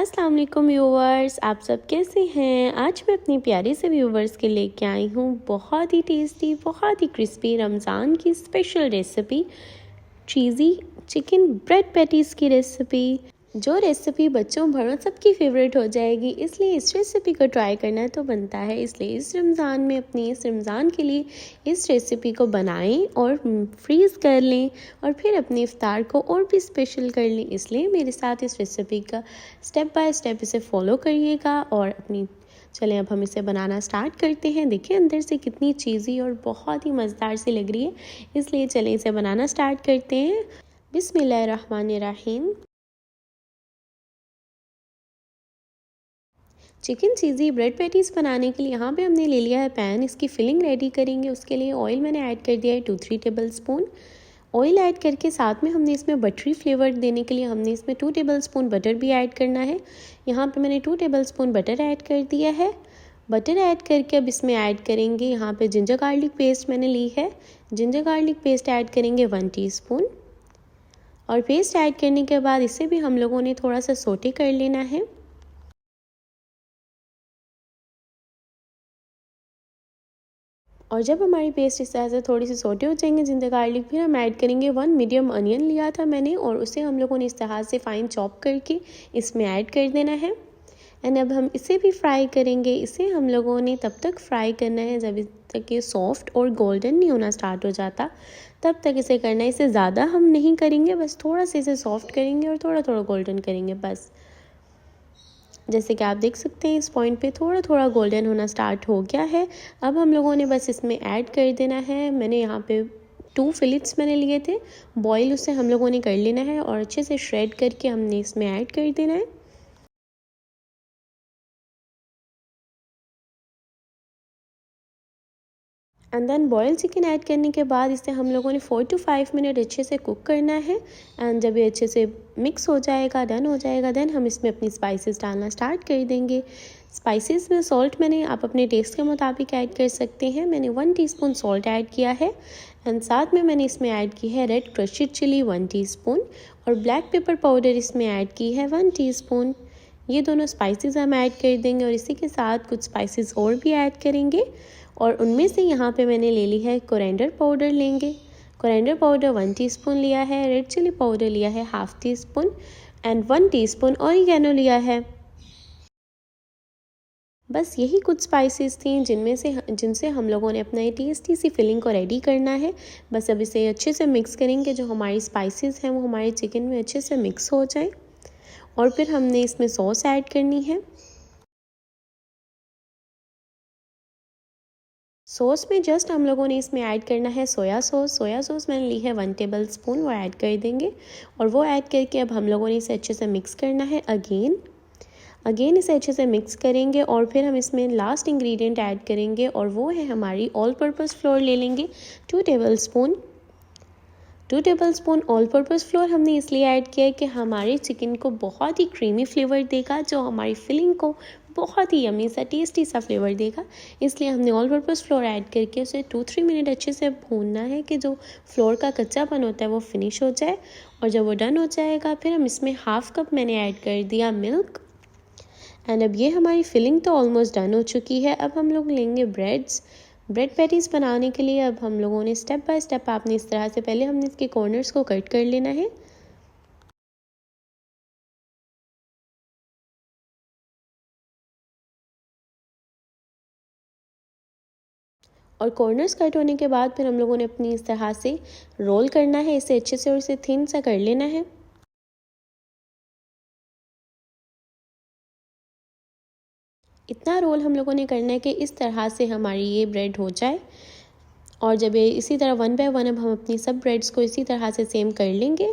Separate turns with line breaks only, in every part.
अस्सलाम वालेकुम व्यूवर्स, आप सब कैसे हैं। आज मैं अपनी प्यारी से व्यूवर्स के लेके आई हूँ बहुत ही टेस्टी, बहुत ही क्रिस्पी रमज़ान की स्पेशल रेसिपी चीज़ी चिकन ब्रेड पैटीज़ की रेसिपी। जो रेसिपी बच्चों बड़ों सबकी फेवरेट हो जाएगी, इसलिए इस रेसिपी को ट्राई करना तो बनता है। इसलिए इस रमज़ान में अपनी इस रमज़ान के लिए इस रेसिपी को बनाएं और फ्रीज़ कर लें और फिर अपने इफ्तार को और भी स्पेशल कर लें। इसलिए मेरे साथ इस रेसिपी का स्टेप बाय स्टेप इसे फॉलो करिएगा और अपनी चलें अब हम इसे बनाना स्टार्ट करते हैं। देखिए अंदर से कितनी चीज़ी और बहुत ही मज़ेदार सी लग रही है, इसलिए चलें इसे बनाना स्टार्ट करते हैं। बिस्मिल्लाहिर्रहमानिर्रहीम। चिकन चीज़ी ब्रेड पैटीज़ बनाने के लिए यहाँ पे हमने ले लिया है पैन। इसकी फिलिंग रेडी करेंगे, उसके लिए ऑयल मैंने ऐड कर दिया है 2-3 टेबल स्पून। ऑयल ऐड करके साथ में हमने इसमें बटरी फ्लेवर देने के लिए हमने इसमें 2 टेबल स्पून बटर भी ऐड करना है। यहाँ पे मैंने 2 टेबल स्पून बटर ऐड कर दिया है। बटर ऐड करके अब इसमें ऐड करेंगे यहाँ पे जिंजर गार्लिक पेस्ट मैंने ली है। जिंजर गार्लिक पेस्ट ऐड करेंगे 1 टीस्पून। और पेस्ट ऐड करने के बाद इसे भी हम लोगों ने थोड़ा सा सोटे कर लेना है। और जब हमारी पेस्ट इस तरह से थोड़ी सी सोटे हो जाएंगे जिंजर गार्लिक, फिर हम ऐड करेंगे 1 मीडियम अनियन लिया था मैंने और उसे हम लोगों ने इस तरह से फाइन चॉप करके इसमें ऐड कर देना है। एंड अब हम इसे भी फ्राई करेंगे। इसे हम लोगों ने तब तक फ्राई करना है जब तक ये सॉफ्ट और गोल्डन नहीं होना स्टार्ट हो जाता, तब तक इसे करना है। इसे ज़्यादा हम नहीं करेंगे, बस थोड़ा सा इसे सॉफ्ट करेंगे और थोड़ा थोड़ा गोल्डन करेंगे बस। जैसे कि आप देख सकते हैं इस पॉइंट पे थोड़ा थोड़ा गोल्डन होना स्टार्ट हो गया है। अब हम लोगों ने बस इसमें ऐड कर देना है। मैंने यहाँ पे 2 फिलिप्स मैंने लिए थे बॉयल, उससे हम लोगों ने कर लेना है और अच्छे से श्रेड करके हमने इसमें ऐड कर देना है। And then boil chicken add करने के बाद इसे हम लोगों ने 4 to 5 मिनट अच्छे से कुक करना है। एंड जब ये अच्छे से मिक्स हो जाएगा, डन हो जाएगा, देन हम इसमें अपनी स्पाइसेस डालना स्टार्ट कर देंगे। स्पाइसेस में सॉल्ट मैंने आप अपने टेस्ट के मुताबिक ऐड कर सकते हैं। मैंने 1 टीस्पून सॉल्ट ऐड किया है। एंड साथ में मैंने इसमें ऐड की है रेड क्रश्ड चिली 1 टीस्पून और ब्लैक पेपर पाउडर इसमें ऐड की है 1 टीस्पून। ये दोनों स्पाइसेस हम ऐड कर देंगे और इसी के साथ कुछ स्पाइसेस और भी ऐड करेंगे। और उनमें से यहाँ पे मैंने ले ली है कोरिएंडर पाउडर लेंगे। कोरिएंडर पाउडर 1 टीस्पून लिया है। रेड चिली पाउडर लिया है ½ टीस्पून एंड 1 टीस्पून ऑरिगेनो लिया है। बस यही कुछ स्पाइसेस थी जिनसे हम लोगों ने अपना ये टेस्टी सी फिलिंग को रेडी करना है। बस अब इसे अच्छे से मिक्स करेंगे, जो हमारी स्पाइसेस हैं वो हमारे चिकन में अच्छे से मिक्स हो जाए। और फिर हमने इसमें सॉस ऐड करनी है। सॉस में जस्ट हम लोगों ने इसमें ऐड करना है सोया सॉस। सोया सॉस मैंने ली है 1 टेबल स्पून, वो ऐड कर देंगे। और वो ऐड करके अब हम लोगों ने इसे अच्छे से मिक्स करना है। अगेन इसे अच्छे से मिक्स करेंगे और फिर हम इसमें लास्ट इंग्रेडिएंट ऐड करेंगे और वो है हमारी ऑल पर्पज़ फ्लोर ले लेंगे 2 table spoon. 2 table spoon all purpose floor हमने इसलिए ऐड किया है कि हमारे चिकन को बहुत ही क्रीमी फ्लेवर देगा, जो हमारी फिलिंग को बहुत ही यमी सा टेस्टी सा फ्लेवर देगा। इसलिए हमने ऑल पर्पज़ फ्लोर ऐड करके उसे 2-3 मिनट अच्छे से भूनना है कि जो फ्लोर का कच्चापन होता है वो फिनिश हो जाए। और जब वो डन हो जाएगा फिर हम इसमें ½ कप मैंने ऐड कर दिया मिल्क। एंड अब ये हमारी फिलिंग तो ऑलमोस्ट डन हो चुकी है। अब हम लोग लेंगे ब्रेड पैटीज़ बनाने के लिए। अब हम लोगों ने स्टेप बाय स्टेप आपने इस तरह से पहले हमने इसके कॉर्नर्स को कट कर लेना है। और कॉर्नर्स कट होने के बाद फिर हम लोगों ने अपनी इस तरह से रोल करना है इसे अच्छे से और इसे थिन सा कर लेना है। इतना रोल हम लोगों ने करना है कि इस तरह से हमारी ये ब्रेड हो जाए। और जब ये इसी तरह 1 बाय 1 अब हम अपनी सब ब्रेड्स को इसी तरह से सेम कर लेंगे।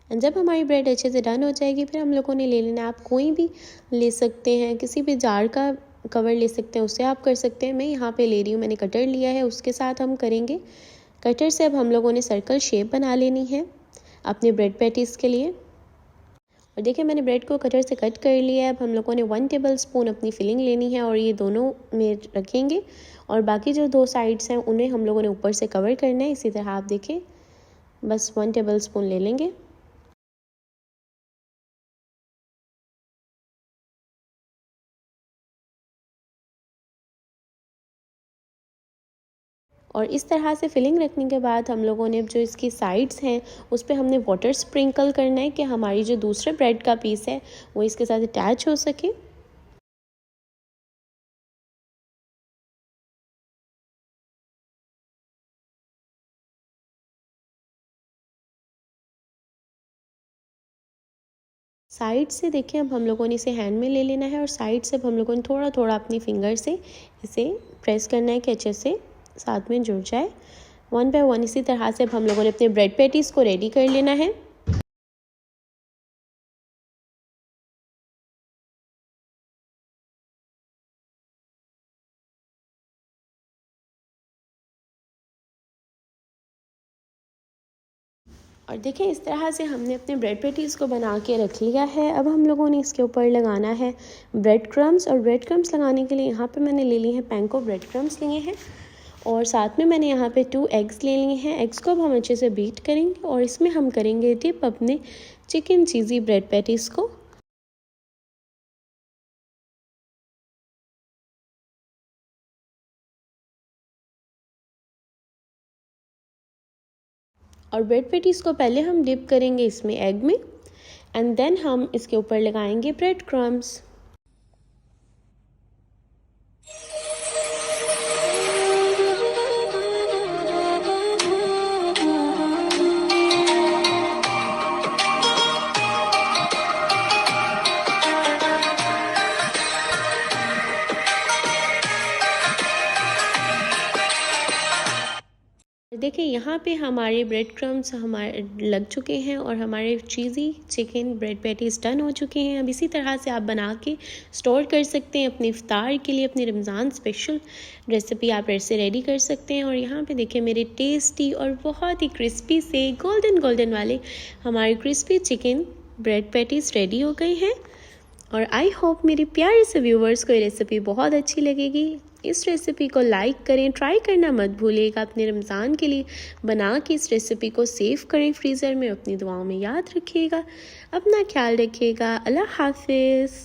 एंड जब हमारी ब्रेड अच्छे से डन हो जाएगी फिर हम लोगों ने ले लेना, आप कोई भी ले सकते हैं, किसी भी जार का कवर ले सकते हैं, उससे आप कर सकते हैं। मैं यहाँ पे ले रही हूँ, मैंने कटर लिया है, उसके साथ हम करेंगे। कटर से अब हम लोगों ने सर्कल शेप बना लेनी है अपने ब्रेड पैटीज़ के लिए। और देखिए मैंने ब्रेड को कटर से कट कर लिया है। अब हम लोगों ने 1 टेबल स्पून अपनी फिलिंग लेनी है और ये दोनों में रखेंगे और बाकी जो 2 साइड्स हैं उन्हें हम लोगों ने ऊपर से कवर करना है। इसी तरह आप देखें बस 1 टेबल स्पून ले लेंगे। और इस तरह से फिलिंग रखने के बाद हम लोगों ने जो इसकी साइड्स हैं उस पर हमने वाटर स्प्रिंकल करना है कि हमारी जो दूसरे ब्रेड का पीस है वो इसके साथ अटैच हो सके। साइड से देखिए अब हम लोगों ने इसे हैंड में ले लेना है और साइड से अब हम लोगों ने थोड़ा थोड़ा अपनी फिंगर से इसे प्रेस करना है कि अच्छे से साथ में जुड़ जाए। 1 बाय 1 इसी तरह से अब हम लोगों ने अपने ब्रेड पैटीज़ को रेडी कर लेना है। और देखिए इस तरह से हमने अपने ब्रेड पैटीज़ को बना के रख लिया है। अब हम लोगों ने इसके ऊपर लगाना है ब्रेड क्रम्स, और ब्रेड क्रम्स लगाने के लिए यहाँ पे मैंने ले ली है पैंको ब्रेड क्रम्स लिए हैं, और साथ में मैंने यहाँ पे 2 एग्स ले लिए हैं। एग्स को अब हम अच्छे से बीट करेंगे और इसमें हम करेंगे डिप अपने चिकन चीज़ी ब्रेड पैटीज़ को। और ब्रेड पैटीज़ को पहले हम डिप करेंगे इसमें एग में, एंड देन हम इसके ऊपर लगाएंगे ब्रेड क्रम्स। देखिए यहाँ पे हमारे ब्रेड क्रम्स हमारे लग चुके हैं और हमारे चीज़ी चिकन ब्रेड पैटीज़ डन हो चुके हैं। अब इसी तरह से आप बना के स्टोर कर सकते हैं अपने इफ्तार के लिए, अपनी रमज़ान स्पेशल रेसिपी आप ऐसे रेडी कर सकते हैं। और यहाँ पे देखिए मेरे टेस्टी और बहुत ही क्रिस्पी से गोल्डन गोल्डन वाले हमारे crispy chicken bread patties ready हो गए हैं। और आई होप मेरी प्यारे से व्यूवर्स को ये रेसिपी बहुत अच्छी लगेगी। इस रेसिपी को लाइक करें, ट्राई करना मत भूलिएगा। अपने रमज़ान के लिए बना के इस रेसिपी को सेव करें फ्रीज़र में, अपनी दुआओं में याद रखिएगा। अपना ख्याल रखिएगा। अल्लाह हाफिज़।